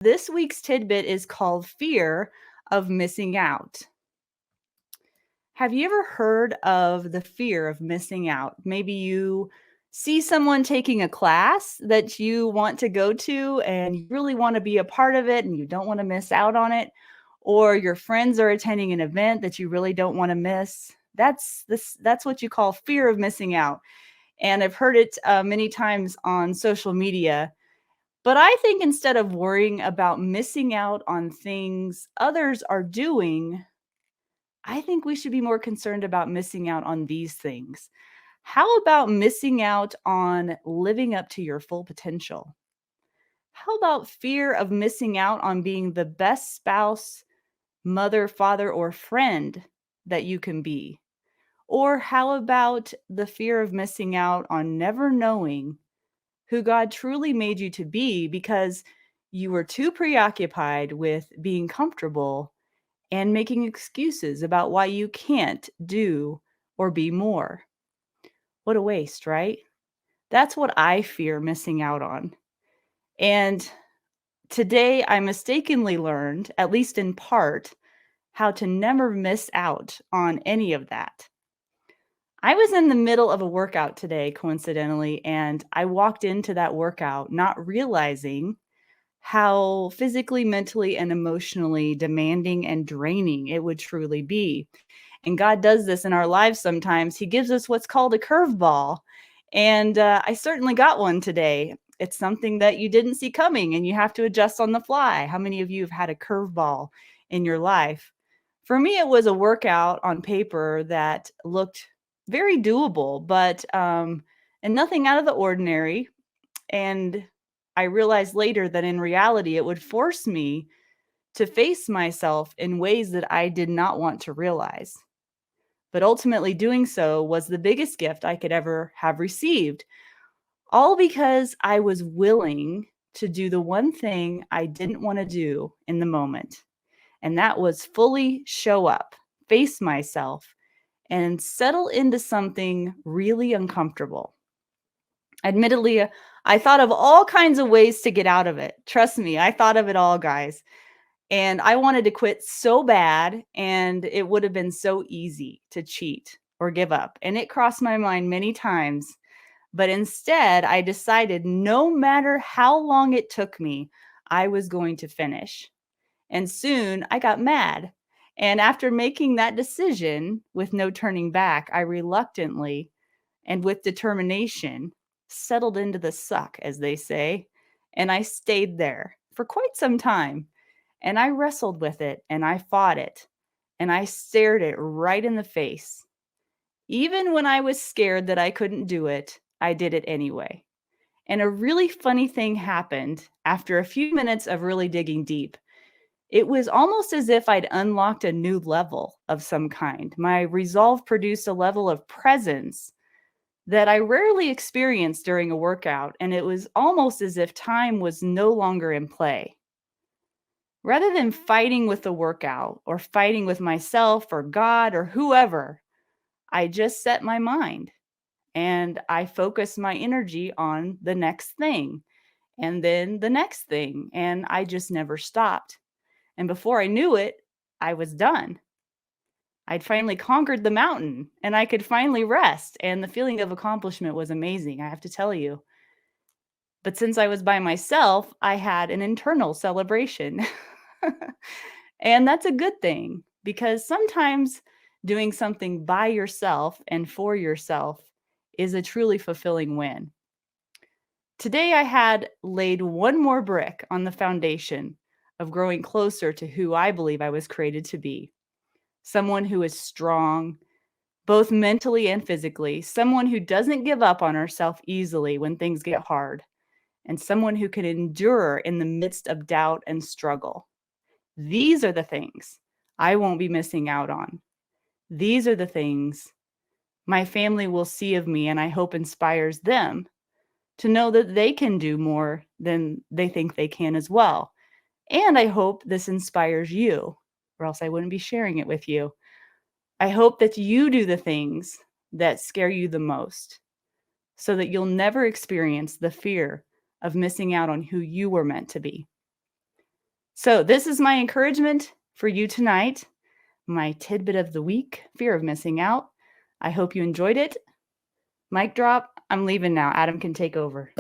This week's tidbit is called Fear of Missing Out. Have you ever heard of the fear of missing out? Maybe you see someone taking a class that you want to go to and you really want to be a part of it and you don't want to miss out on it, or your friends are attending an event that you really don't want to miss. That's what you call fear of missing out. And I've heard it many times on social media. But I think instead of worrying about missing out on things others are doing, I think we should be more concerned about missing out on these things. How about missing out on living up to your full potential? How about fear of missing out on being the best spouse, mother, father, or friend that you can be? Or how about the fear of missing out on never knowing who God truly made you to be because you were too preoccupied with being comfortable and making excuses about why you can't do or be more? What a waste, right? That's what I fear missing out on. And today I mistakenly learned, at least in part, how to never miss out on any of that. I was in the middle of a workout today, coincidentally, and I walked into that workout not realizing how physically, mentally, and emotionally demanding and draining it would truly be. And God does this in our lives sometimes. He gives us what's called a curveball. And I certainly got one today. It's something that you didn't see coming and you have to adjust on the fly. How many of you have had a curveball in your life? For me, it was a workout on paper that looked very doable, but and nothing out of the ordinary. And I realized later that in reality, it would force me to face myself in ways that I did not want to realize. But ultimately, doing so was the biggest gift I could ever have received, all because I was willing to do the one thing I didn't want to do in the moment. And that was fully show up, face myself, and settle into something really uncomfortable. Admittedly, I thought of all kinds of ways to get out of it. Trust me, I thought of it all, guys. And I wanted to quit so bad, and it would have been so easy to cheat or give up. And it crossed my mind many times. But instead, I decided no matter how long it took me, I was going to finish. And soon I got mad. And after making that decision with no turning back, I reluctantly and with determination settled into the suck, as they say. And I stayed there for quite some time. And I wrestled with it and I fought it and I stared it right in the face. Even when I was scared that I couldn't do it, I did it anyway. And a really funny thing happened after a few minutes of really digging deep. It was almost as if I'd unlocked a new level of some kind. My resolve produced a level of presence that I rarely experienced during a workout, and it was almost as if time was no longer in play. Rather than fighting with the workout or fighting with myself or God or whoever, I just set my mind and I focused my energy on the next thing and then the next thing. And I just never stopped. And before I knew it, I was done. I'd finally conquered the mountain and I could finally rest. And the feeling of accomplishment was amazing, I have to tell you. But since I was by myself, I had an internal celebration. And that's a good thing because sometimes doing something by yourself and for yourself is a truly fulfilling win. Today, I had laid one more brick on the foundation of growing closer to who I believe I was created to be. Someone who is strong, both mentally and physically, someone who doesn't give up on herself easily when things get hard, and someone who can endure in the midst of doubt and struggle. These are the things I won't be missing out on. These are the things my family will see of me and I hope inspires them to know that they can do more than they think they can as well. And I hope this inspires you, or else I wouldn't be sharing it with you. I hope that you do the things that scare you the most so that you'll never experience the fear of missing out on who you were meant to be. So this is my encouragement for you tonight. My tidbit of the week, fear of missing out. I hope you enjoyed it. Mic drop. I'm leaving now. Adam can take over.